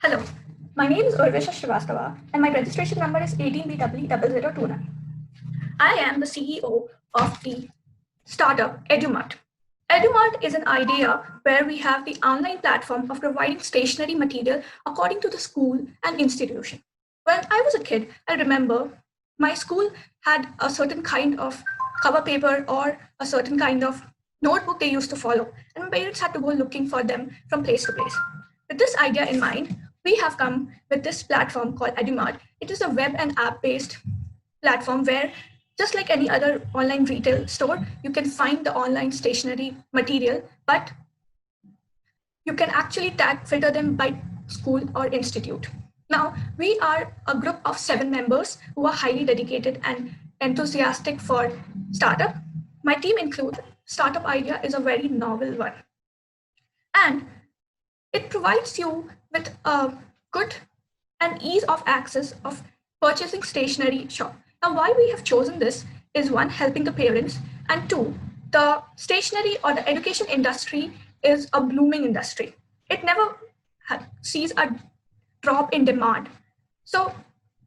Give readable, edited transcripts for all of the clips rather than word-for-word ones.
Hello, my name is Urvisha Srivastava and my registration number is 18BW0029. I am the CEO of the startup EduMart. EduMart is an idea where we have the online platform of providing stationery material according to the school and institution. When I was a kid, I remember my school had a certain kind of cover paper or a certain kind of notebook they used to follow, and my parents had to go looking for them from place to place. With this idea in mind, we have come with this platform called EduMart. It is a web and app based platform where, just like any other online retail store, you can find the online stationery material, but you can actually tag filter them by school or institute. Now, we are a group of 7 members who are highly dedicated and enthusiastic for startup. My team includes startup idea is a very novel one, and it provides you with a good and ease of access of purchasing stationery shop. Now, why we have chosen this is one, helping the parents, and two, the stationery or the education industry is a blooming industry. It never sees a drop in demand. So,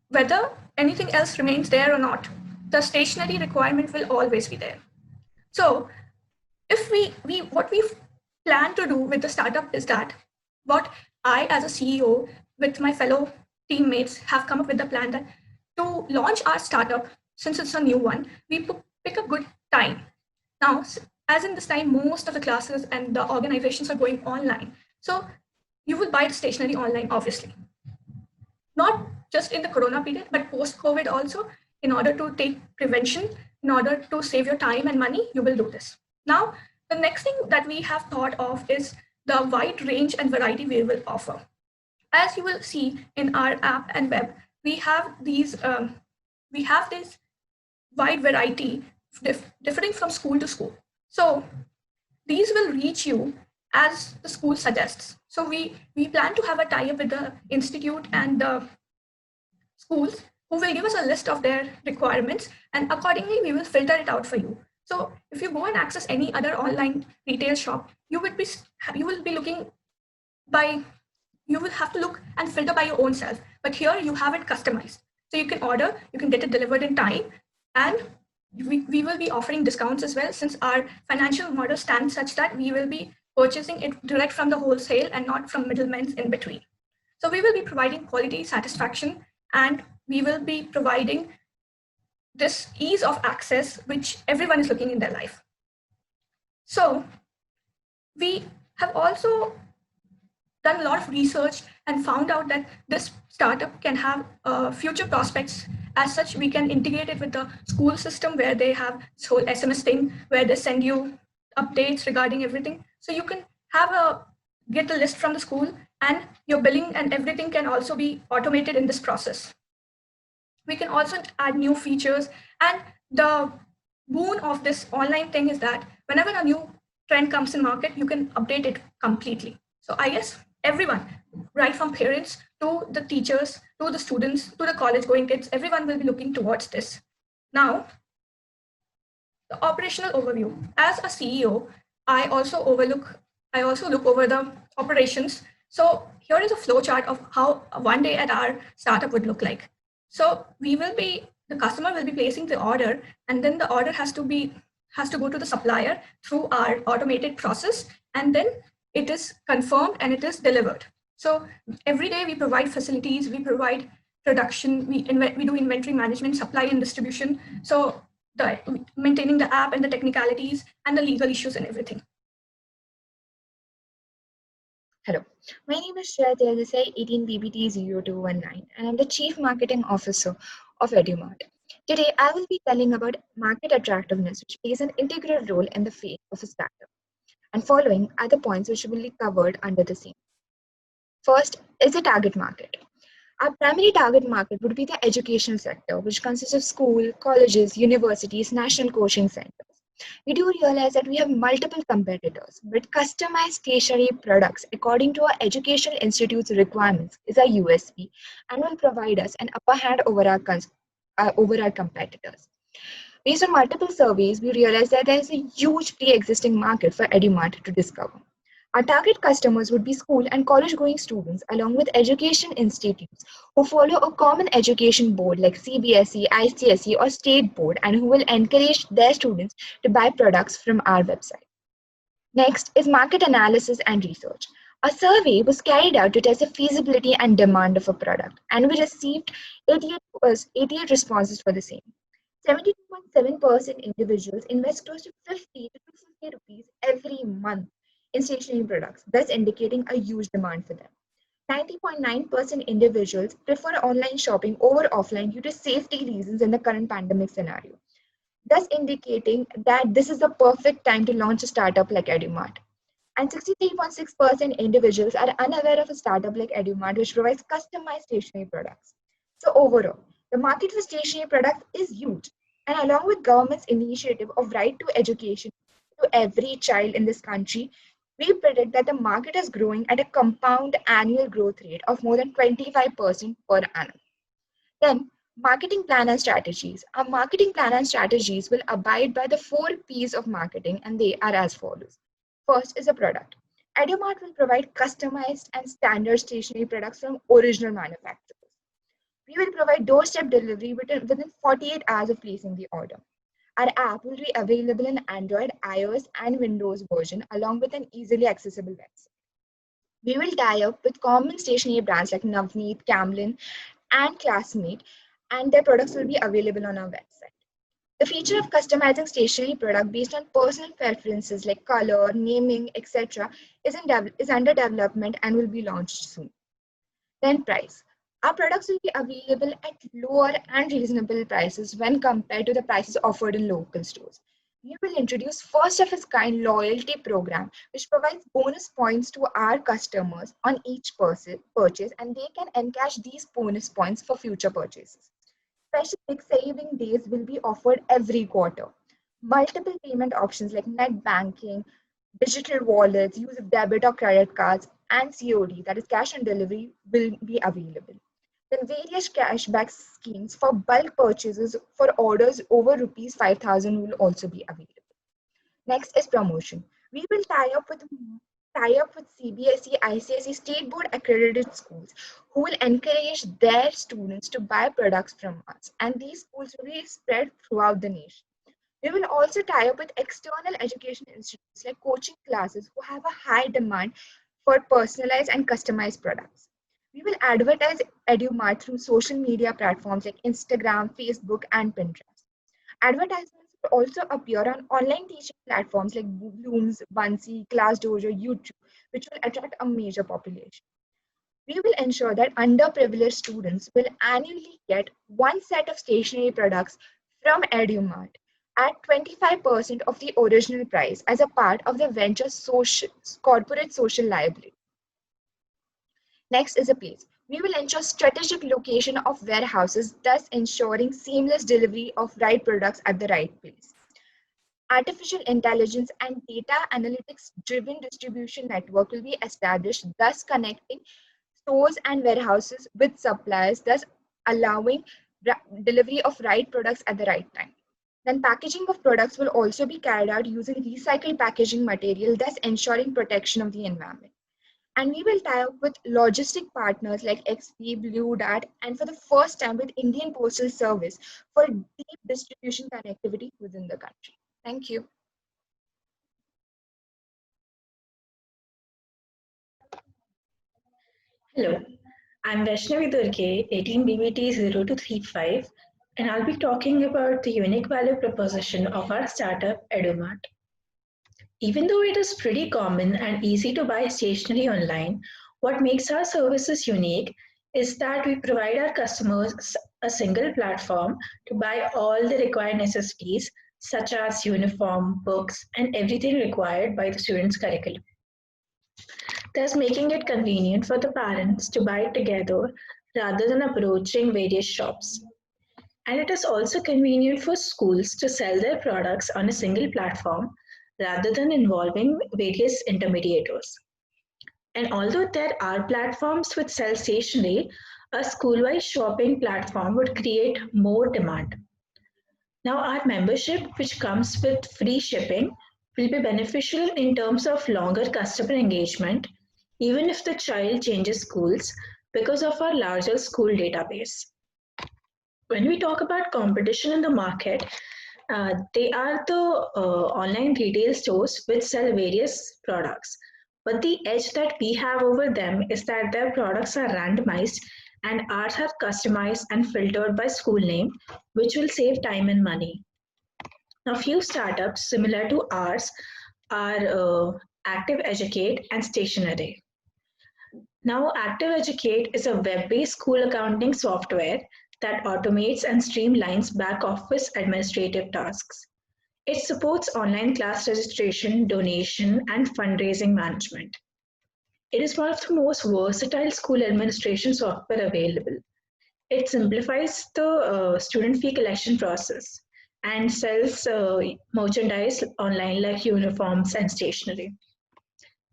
whether anything else remains there or not, the stationery requirement will always be there. So, if we what we plan to do with the startup is that what I, as a CEO, with my fellow teammates, have come up with the plan that to launch our startup, since it's a new one, we pick a good time. Now, as in this time, most of the classes and the organizations are going online. So you will buy the stationery online, obviously. Not just in the corona period, but post COVID also, in order to take prevention, in order to save your time and money, you will do this. Now, the next thing that we have thought of is the wide range and variety we will offer. As you will see in our app and web, we have this wide variety differing from school to school. So these will reach you as the school suggests. So we plan to have a tie-up with the institute and the schools who will give us a list of their requirements, and accordingly we will filter it out for you. So if you go and access any other online retail shop, you will be looking by you will have to look and filter by your own self. But here you have it customized. So you can order, you can get it delivered in time, and we will be offering discounts as well, since our financial model stands such that we will be purchasing it direct from the wholesale and not from middlemen in between. So we will be providing quality satisfaction, and we will be providing this ease of access which everyone is looking in their life. So we have also done a lot of research and found out that this startup can have future prospects. As such, we can integrate it with the school system where they have this whole SMS thing where they send you updates regarding everything. So you can get the list from the school, and your billing and everything can also be automated in this process. We can also add new features, and the boon of this online thing is that whenever a new trend comes in market, you can update it completely. So I guess everyone, right from parents to the teachers to the students to the college going kids, everyone will be looking towards this. Now, the operational overview. As a CEO, I also look over the operations. So here is a flow chart of how one day at our startup would look like. So the customer will be placing the order, and then the order has to go to the supplier through our automated process, and then it is confirmed and it is delivered. So every day we provide facilities, we provide production, we do inventory management, supply and distribution. So maintaining the app and the technicalities and the legal issues and everything. Hello, my name is Shreya Desai, 18BBT0219, and I'm the Chief Marketing Officer of EduMart. Today, I will be telling about market attractiveness, which plays an integral role in the fate of a startup, and following are the points which will be covered under the same. First is the target market. Our primary target market would be the educational sector, which consists of school, colleges, universities, national coaching centers. We do realize that we have multiple competitors, but customized stationery products according to our educational institute's requirements is our USP and will provide us an upper hand over our competitors. Based on multiple surveys, we realize that there is a huge pre-existing market for EduMart to discover. Our target customers would be school and college going students, along with education institutes who follow a common education board like CBSE, ICSE, or state board, and who will encourage their students to buy products from our website. Next is market analysis and research. A survey was carried out to test the feasibility and demand of a product, and we received 88 responses for the same. 72.7% individuals invest close to 50 to 250 rupees every month in stationery products, thus indicating a huge demand for them. 90.9% individuals prefer online shopping over offline due to safety reasons in the current pandemic scenario, thus indicating that this is the perfect time to launch a startup like EduMart. And 63.6% individuals are unaware of a startup like EduMart, which provides customized stationery products. So overall, the market for stationery products is huge. And along with government's initiative of right to education to every child in this country, we predict that the market is growing at a compound annual growth rate of more than 25% per annum. Then, marketing plan and strategies. Our marketing plan and strategies will abide by the 4 P's of marketing, and they are as follows. First is a product. EduMart will provide customized and standard stationery products from original manufacturers. We will provide doorstep delivery within 48 hours of placing the order. Our app will be available in Android, iOS, and Windows version, along with an easily accessible website. We will tie up with common stationery brands like Navneet, Camlin, and Classmate, and their products will be available on our website. The feature of customizing stationery product based on personal preferences like color, naming, etc. is under development and will be launched soon. Then price. Our products will be available at lower and reasonable prices when compared to the prices offered in local stores. We will introduce first of its kind loyalty program, which provides bonus points to our customers on each purchase, and they can encash these bonus points for future purchases. Special big saving days will be offered every quarter. Multiple payment options like net banking, digital wallets, use of debit or credit cards, and COD, that is cash on delivery, will be available. Then various cashback schemes for bulk purchases for orders over rupees 5,000 will also be available. Next is promotion. We will tie up with CBSE, ICSE state board accredited schools who will encourage their students to buy products from us, and these schools will be spread throughout the nation. We will also tie up with external education institutes like coaching classes who have a high demand for personalized and customized products. We will advertise EduMart through social media platforms like Instagram, Facebook, and Pinterest. Advertisements will also appear on online teaching platforms like Blooms, Bunsey, ClassDojo, YouTube, which will attract a major population. We will ensure that underprivileged students will annually get one set of stationery products from EduMart at 25% of the original price as a part of the corporate social liability. Next is a place. We will ensure strategic location of warehouses, thus ensuring seamless delivery of right products at the right place. Artificial intelligence and data analytics driven distribution network will be established, thus connecting stores and warehouses with suppliers, thus allowing delivery of right products at the right time. Then packaging of products will also be carried out using recycled packaging material, thus ensuring protection of the environment. And we will tie up with logistic partners like XP, Blue Dart, and for the first time with Indian Postal Service for deep distribution connectivity within the country. Thank you. Hello, I'm Vaishnavi Durge, 18 BBT 0235, and I'll be talking about the unique value proposition of our startup EduMart. Even though it is pretty common and easy to buy stationery online, what makes our services unique is that we provide our customers a single platform to buy all the required necessities such as uniform, books, and everything required by the student's curriculum, thus making it convenient for the parents to buy it together rather than approaching various shops. And it is also convenient for schools to sell their products on a single platform rather than involving various intermediators. And although there are platforms which sell stationery, a school-wide shopping platform would create more demand. Now, our membership, which comes with free shipping, will be beneficial in terms of longer customer engagement, even if the child changes schools because of our larger school database. When we talk about competition in the market, they are the online retail stores which sell various products. But the edge that we have over them is that their products are randomized and ours are customized and filtered by school name, which will save time and money. Now, few startups similar to ours are Active Educate and Stationery. Now, Active Educate is a web-based school accounting software that automates and streamlines back-office administrative tasks. It supports online class registration, donation, and fundraising management. It is one of the most versatile school administration software available. It simplifies the student fee collection process and sells merchandise online like uniforms and stationery.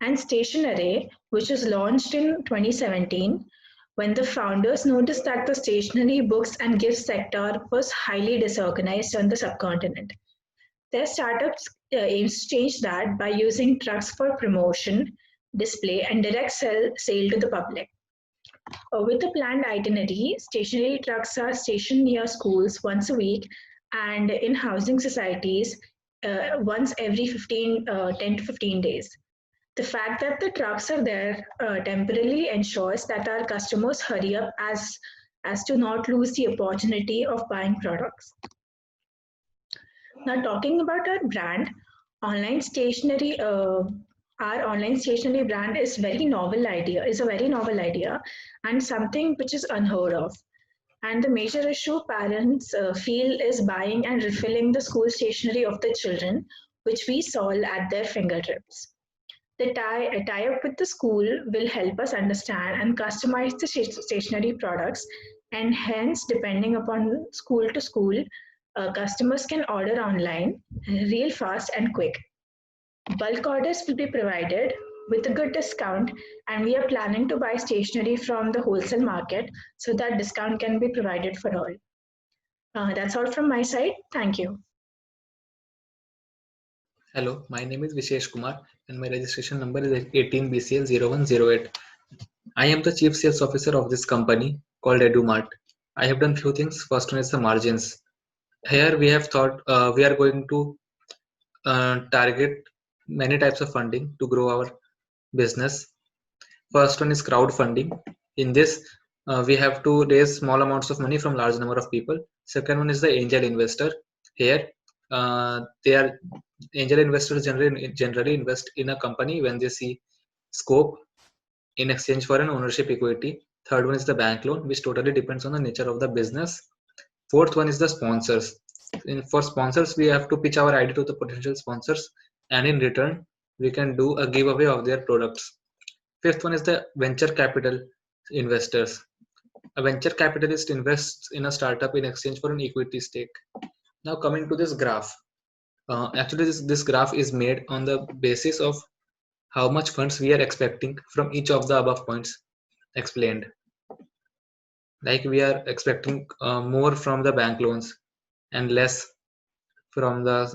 And Stationery, which was launched in 2017, when the founders noticed that the stationery, books, and gifts sector was highly disorganized on the subcontinent. Their startup aims to change that by using trucks for promotion, display, and direct sale to the public. With a planned itinerary, stationary trucks are stationed near schools once a week and in housing societies once every 10 to 15 days. The fact that the trucks are there temporarily ensures that our customers hurry up as to not lose the opportunity of buying products. Now, talking about our brand, online stationery, our online stationery brand is a very novel idea, and something which is unheard of. And the major issue parents feel is buying and refilling the school stationery of the children, which we solve at their fingertips. The tie-up with the school will help us understand and customize the stationery products, and hence, depending upon school to school, customers can order online real fast and quick. Bulk orders will be provided with a good discount, and we are planning to buy stationery from the wholesale market so that discount can be provided for all. That's all from my side. Thank you. Hello, my name is Vishesh Kumar and my registration number is 18BCL0108. I am the Chief Sales Officer of this company called EduMart. I have done few things. First one is the margins. Here we have thought we are going to target many types of funding to grow our business. First one is crowdfunding. In this, we have to raise small amounts of money from large number of people. Second one is the angel investor. Here, angel investors generally invest in a company when they see scope in exchange for an ownership equity. Third one is the bank loan, which totally depends on the nature of the business. Fourth one is the sponsors. For sponsors, we have to pitch our idea to the potential sponsors, and in return, we can do a giveaway of their products. Fifth one is the venture capital investors. A venture capitalist invests in a startup in exchange for an equity stake. Now coming to this graph. Actually, this graph is made on the basis of how much funds we are expecting from each of the above points explained. Like we are expecting more from the bank loans and less from the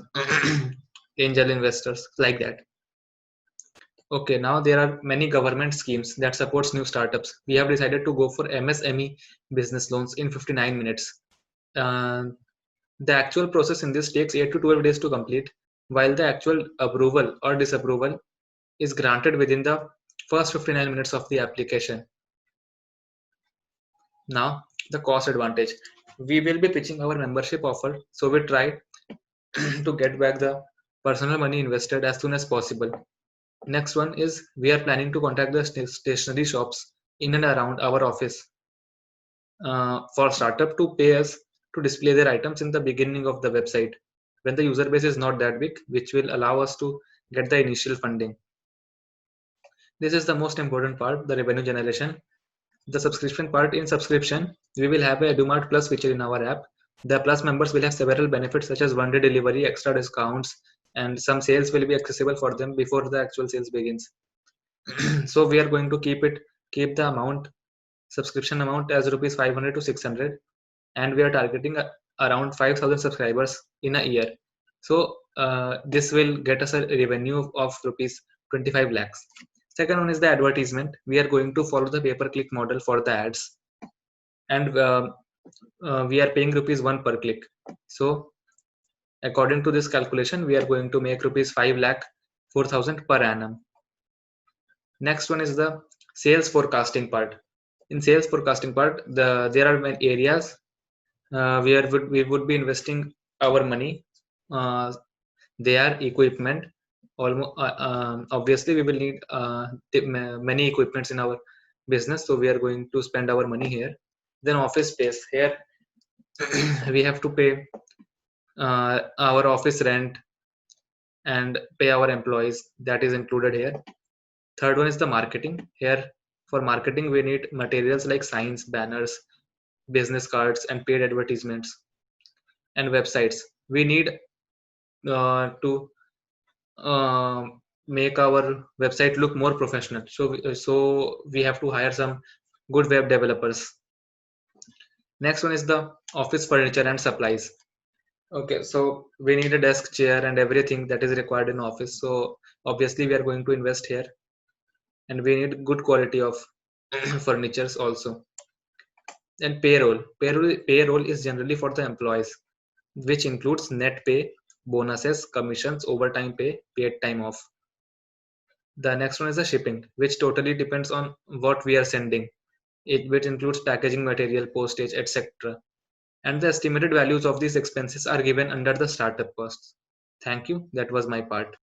angel investors, like that. Okay, now there are many government schemes that supports new startups. We have decided to go for MSME business loans in 59 minutes. The actual process in this takes 8 to 12 days to complete, while the actual approval or disapproval is granted within the first 59 minutes of the application. Now, the cost advantage. We will be pitching our membership offer, so we try to get back the personal money invested as soon as possible. Next one is we are planning to contact the stationery shops in and around our office for startup to pay us to display their items in the beginning of the website when the user base is not that big, which will allow us to get the initial funding. This is the most important part, the revenue generation. The subscription part. In subscription, we will have a EduMart Plus feature in our app. The Plus members will have several benefits such as one-day delivery, extra discounts, and some sales will be accessible for them before the actual sales begins. So we are going to keep the subscription amount as rupees 500 to 600, and we are targeting around 5,000 subscribers in a year. So this will get us a revenue of rupees 25 lakhs. Second one is the advertisement. We are going to follow the pay-per-click model for the ads, and we are paying rupees 1 per click. So according to this calculation, we are going to make rupees 5 lakh 4,000 per annum. Next one is the sales forecasting part. In sales forecasting part, there are many areas where we would be investing our money. They are equipment. Obviously, we will need many equipments in our business, so we are going to spend our money here. Then office space. Here we have to pay our office rent and pay our employees. That is included here. Third one is the marketing. Here for marketing, we need materials like signs, banners, business cards, and paid advertisements and websites. We need to make our website look more professional. So we have to hire some good web developers. Next one is the office furniture and supplies. Okay, so we need a desk, chair, and everything that is required in office. So obviously we are going to invest here, and we need good quality of furnitures also. And payroll is generally for the employees, which includes net pay, bonuses, commissions, overtime pay, paid time off. The next one is the shipping, which totally depends on what we are sending. Which includes packaging material, postage, etc. And the estimated values of these expenses are given under the startup costs. Thank you. That was my part.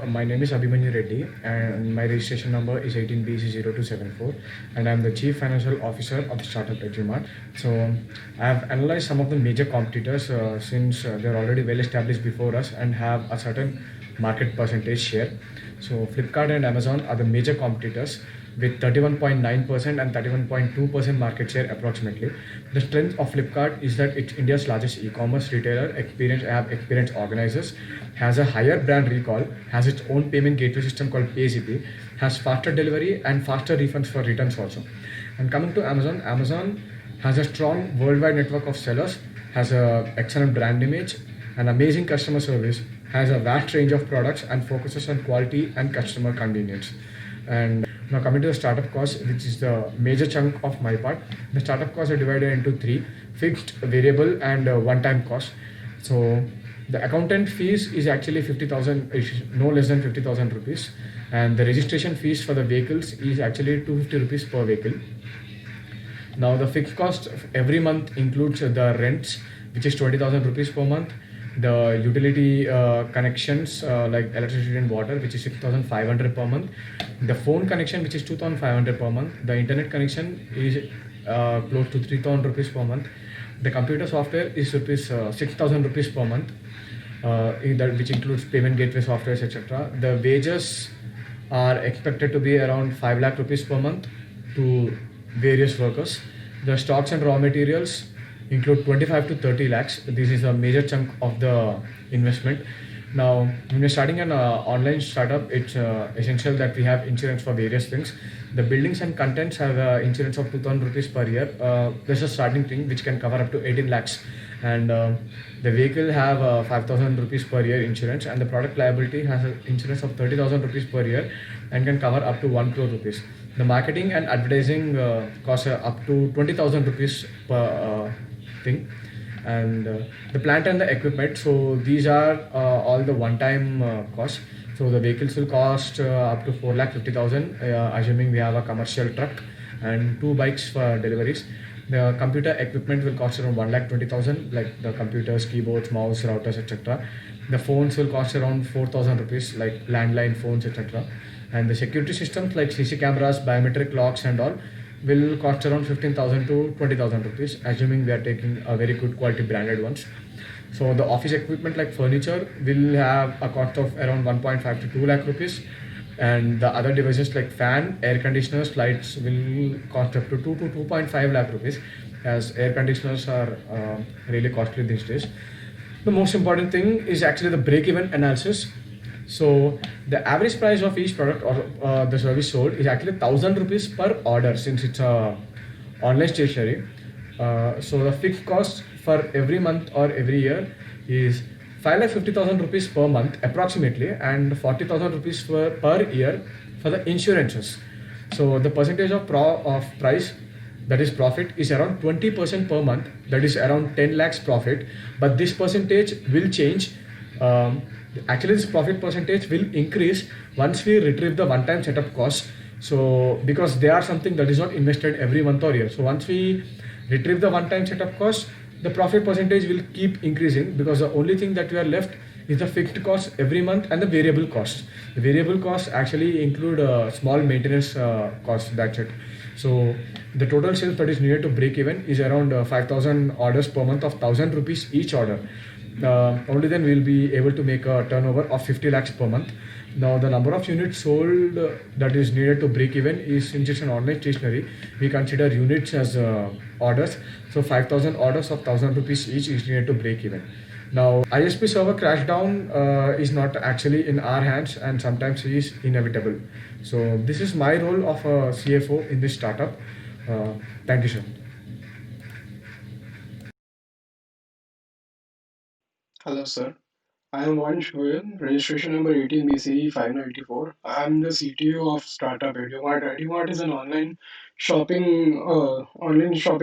My name is Abhimanyu Reddy and my registration number is 18BC0274 and I'm the Chief Financial Officer of the startup EduMart. So I have analyzed some of the major competitors since they're already well established before us and have a certain market percentage share. So Flipkart and Amazon are the major competitors with 31.9% and 31.2% market share approximately. The strength of Flipkart is that it's India's largest e-commerce retailer, experienced organizers, has a higher brand recall, has its own payment gateway system called PayZP, has faster delivery and faster refunds for returns also. And coming to Amazon, Amazon has a strong worldwide network of sellers, has an excellent brand image, an amazing customer service, has a vast range of products and focuses on quality and customer convenience. And now coming to the startup cost, which is the major chunk of my part. The startup costs are divided into three: fixed, variable, and one-time cost. So the accountant fees is actually 50,000, no less than 50,000 rupees, and the registration fees for the vehicles is actually 250 rupees per vehicle. Now the fixed cost every month includes the rents, which is 20,000 rupees per month. The utility connections like electricity and water, which is 6,500 per month. The phone connection, which is 2,500 per month. The internet connection is close to 3,000 rupees per month. The computer software is 6,000 rupees per month, which includes payment gateway software, etc. The wages are expected to be around 5 lakh rupees per month to various workers. The stocks and raw materials include 25 to 30 lakhs. This is a major chunk of the investment. Now, when you're starting an online startup, it's essential that we have insurance for various things. The buildings and contents have insurance of 2,000 rupees per year. There's a starting thing which can cover up to 18 lakhs. And the vehicle have 5,000 rupees per year insurance, and the product liability has an insurance of 30,000 rupees per year and can cover up to 1 crore rupees. The marketing and advertising costs up to 20,000 rupees per thing. And the plant and the equipment, so these are all the one-time costs. So the vehicles will cost up to 4,50,000, assuming we have a commercial truck and 2 bikes for deliveries. The computer equipment will cost around 1,20,000, like the computers, keyboards, mouse, routers, etc. The phones will cost around 4,000 rupees, like landline phones, etc. And the security systems like CC cameras, biometric locks and all will cost around 15,000 to 20,000 rupees, assuming we are taking a very good quality branded ones. So the office equipment like furniture will have a cost of around 1.5 to 2 lakh rupees, and the other devices like fan, air conditioners, lights will cost up to 2 to 2.5 lakh rupees, as air conditioners are really costly these days. The most important thing is actually the break-even analysis. So the average price of each product or the service sold is actually 1,000 rupees per order, since it's a online stationery. So the fixed cost for every month or every year is 5,50,000 rupees per month approximately, and 40,000 rupees per year for the insurances. So the percentage of price, that is profit, is around 20% per month, that is around 10 lakhs profit. But this percentage will change. um, Actually this profit percentage will increase once we retrieve the one time setup costs. So because they are something that is not invested every month or year, so once we retrieve the one time setup cost, the profit percentage will keep increasing, because the only thing that we are left is the fixed cost every month and the variable costs. The variable costs actually include small maintenance costs, that's it. So the total sales that is needed to break even is around 5,000 orders per month of 1,000 rupees each order. Only then we'll be able to make a turnover of 50 lakhs per month. Now the number of units sold that is needed to break even is, since it's an online stationery, we consider units as orders. So 5,000 orders of 1,000 rupees each is needed to break even. Now ISP server crash down is not actually in our hands, and sometimes is inevitable. So this is my role of a CFO in this startup. Thank you, sir. Hello, sir. I am Vansh Goyal, registration number 18BCE 594. I am the CTO of startup EduMart. EduMart is an online shopping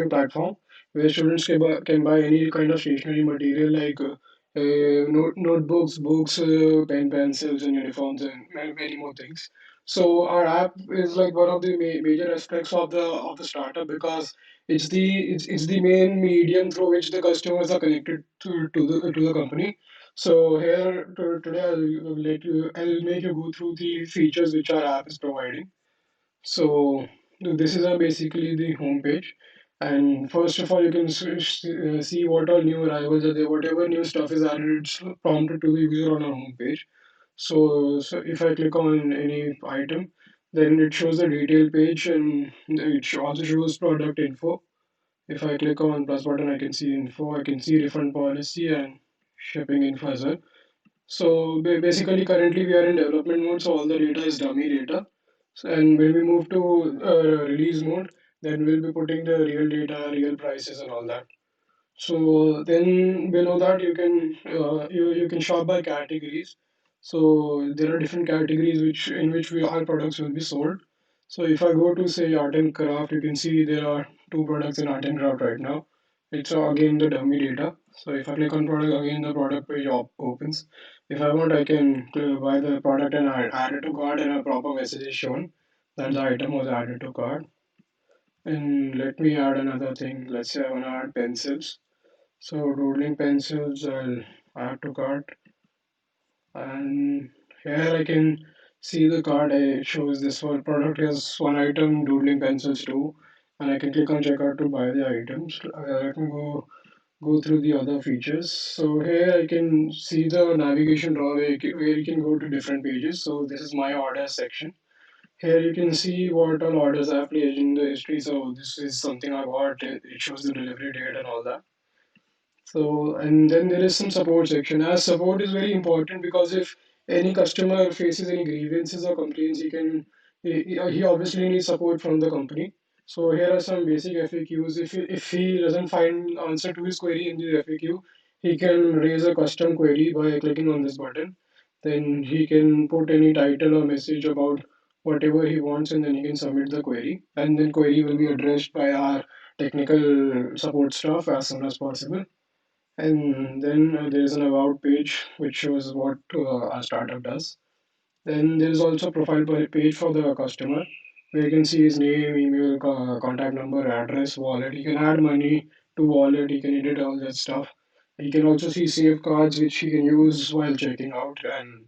platform where students can buy any kind of stationery material like notebooks, books, pen, pencils, and uniforms, and many more things. So our app is like one of the major aspects of the startup, because it's the main medium through which the customers are connected to the company. So here today I'll make you go through the features which our app is providing. So this is basically the home page, and first of all you can see what all new arrivals are there. Whatever new stuff is added, it's prompted to the user on our home page. So if I click on any item, then it shows the detail page, and also shows product info. If I click on plus button, I can see info, I can see refund policy and shipping info as well. So basically, currently we are in development mode, so all the data is dummy data. And when we move to release mode, then we'll be putting the real data, real prices, and all that. So then below that you can shop by categories. So there are different categories in which our products will be sold. So if I go to say art and craft, you can see there are two products in art and craft right now. It's again the dummy data. So if I click on product, again the product page opens. If I want, I can buy the product and add it to cart, and a proper message is shown that the item was added to cart. And let me add another thing. Let's say I want to add pencils. So doodling pencils, I'll add to cart, and here I can see the card. It shows this one product has one item, doodling pencils too, and I can click on checkout to buy the items. Let me go through the other features. So here I can see the navigation drawer where you can go to different pages. So this is my orders section. Here you can see what all orders I have placed in the history. So this is something I bought. It shows the delivery date and all that. So, and then there is some support section. As support is very important, because if any customer faces any grievances or complaints, he obviously needs support from the company. So here are some basic FAQs. If he doesn't find answer to his query in the FAQ, he can raise a custom query by clicking on this button. Then he can put any title or message about whatever he wants, and then he can submit the query. And then query will be addressed by our technical support staff as soon as possible. And then there's an about page which shows what our startup does. Then there's also profile page for the customer, where you can see his name, email, contact number, address, wallet. He can add money to wallet. He can edit all that stuff. He can also see save cards which he can use while checking out and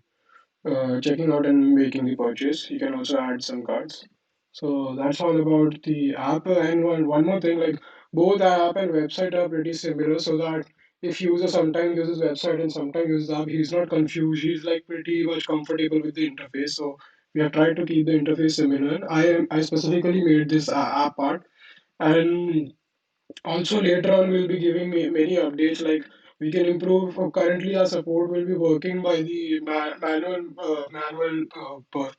making the purchase. You can also add some cards. So that's all about the app. And one more thing, like both app and website are pretty similar, so that if user sometimes uses website and sometimes uses app, he's not confused. He's like pretty much comfortable with the interface. So we have tried to keep the interface similar. I specifically made this app part, and also later on we'll be giving many updates, like we can improve. Currently our support will be working by the manual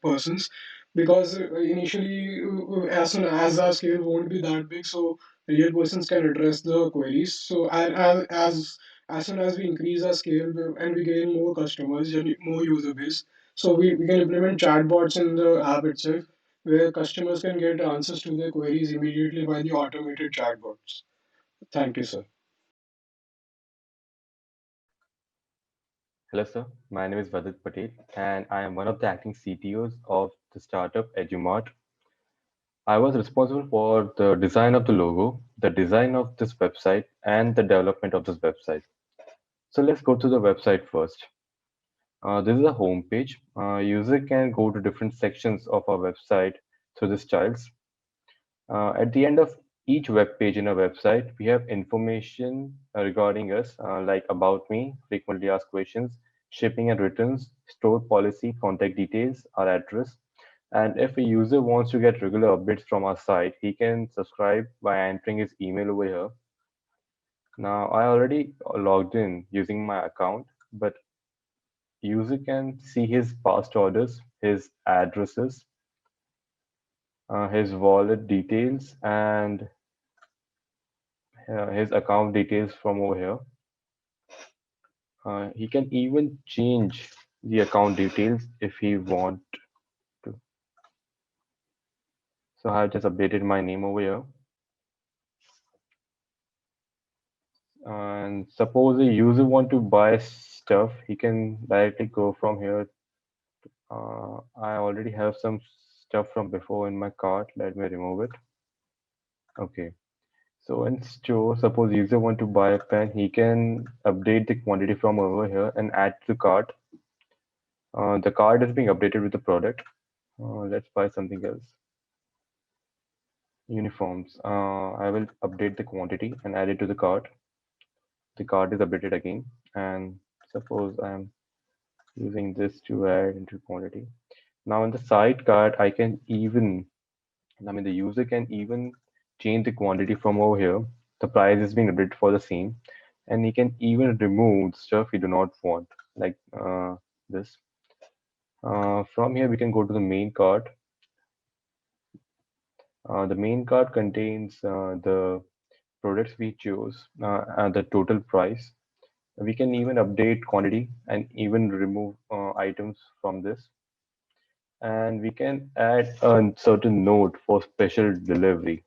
persons, because initially as soon as our scale won't be that big, so real persons can address the queries. So as as soon as we increase our scale and we gain more customers and more user base, so we can implement chatbots in the app itself, where customers can get answers to their queries immediately by the automated chatbots. Thank you, sir. Hello, sir. My name is Vadit Patel, and I am one of the acting CTOs of the startup EduMart. I was responsible for the design of the logo, the design of this website, and the development of this website. So let's go to the website first. This is a home page. User can go to different sections of our website through this tiles. At the end of each web page in a website, we have information regarding us, like about me, frequently asked questions, shipping and returns, store policy, contact details, our address. And if a user wants to get regular updates from our site, he can subscribe by entering his email over here. Now, I already logged in using my account, but user can see his past orders, his addresses, his wallet details, and his account details from over here. He can even change the account details if he want to. So I just updated my name over here. And suppose a user want to buy stuff, he can directly go from here. I already have some stuff from before in my cart. Let me remove it. Okay. So in store, suppose user want to buy a pen, he can update the quantity from over here and add to the cart. The cart is being updated with the product. Let's buy something else. Uniforms. I will update the quantity and add it to the cart. The cart is updated again. And suppose I'm using this to add into quantity. Now in the side cart, the user can even change the quantity from over here. The price is being updated for the same. And he can even remove stuff he do not want, like this. From here, we can go to the main cart. The main cart contains the products we chose and the total price. We can even update quantity and even remove items from this. And we can add a certain note for special delivery.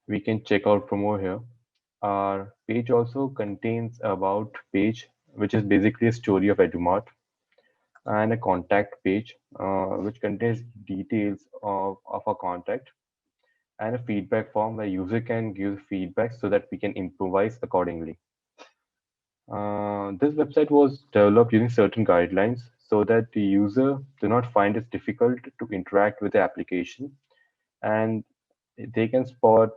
We can check out from over here. Our page also contains about page, which is basically a story of EduMart, and a contact page, which contains details of our contact, and a feedback form where user can give feedback so that we can improvise accordingly. This website was developed using certain guidelines so that the user do not find it difficult to interact with the application, and they can spot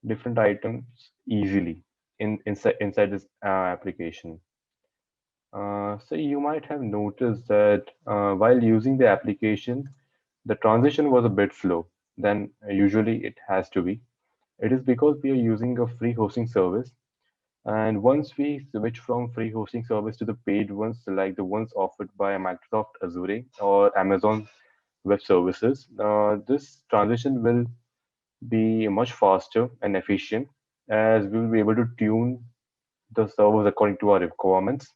different items easily inside this application. So you might have noticed that while using the application, the transition was a bit slow than usually it has to be. It is because we are using a free hosting service. And once we switch from free hosting service to the paid ones, like the ones offered by Microsoft Azure or Amazon Web Services, this transition will be much faster and efficient, as we will be able to tune the servers according to our requirements.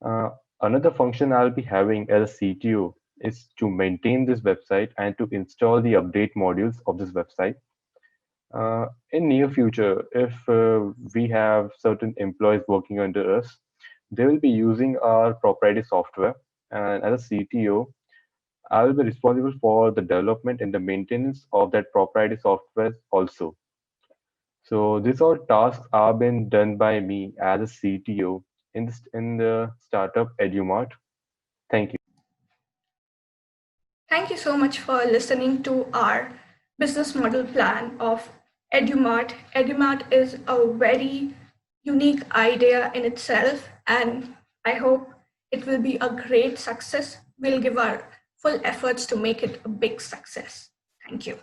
Uh, Another function I'll be having as a CTO is to maintain this website and to install the update modules of this website. In near future, if we have certain employees working under us, they will be using our proprietary software. And as a CTO, I will be responsible for the development and the maintenance of that proprietary software also. So these all tasks are being done by me as a CTO in the startup EduMart. Thank you. Thank you so much for listening to our business model plan of EduMart. EduMart is a very unique idea in itself, and I hope it will be a great success. We'll give our full efforts to make it a big success. Thank you.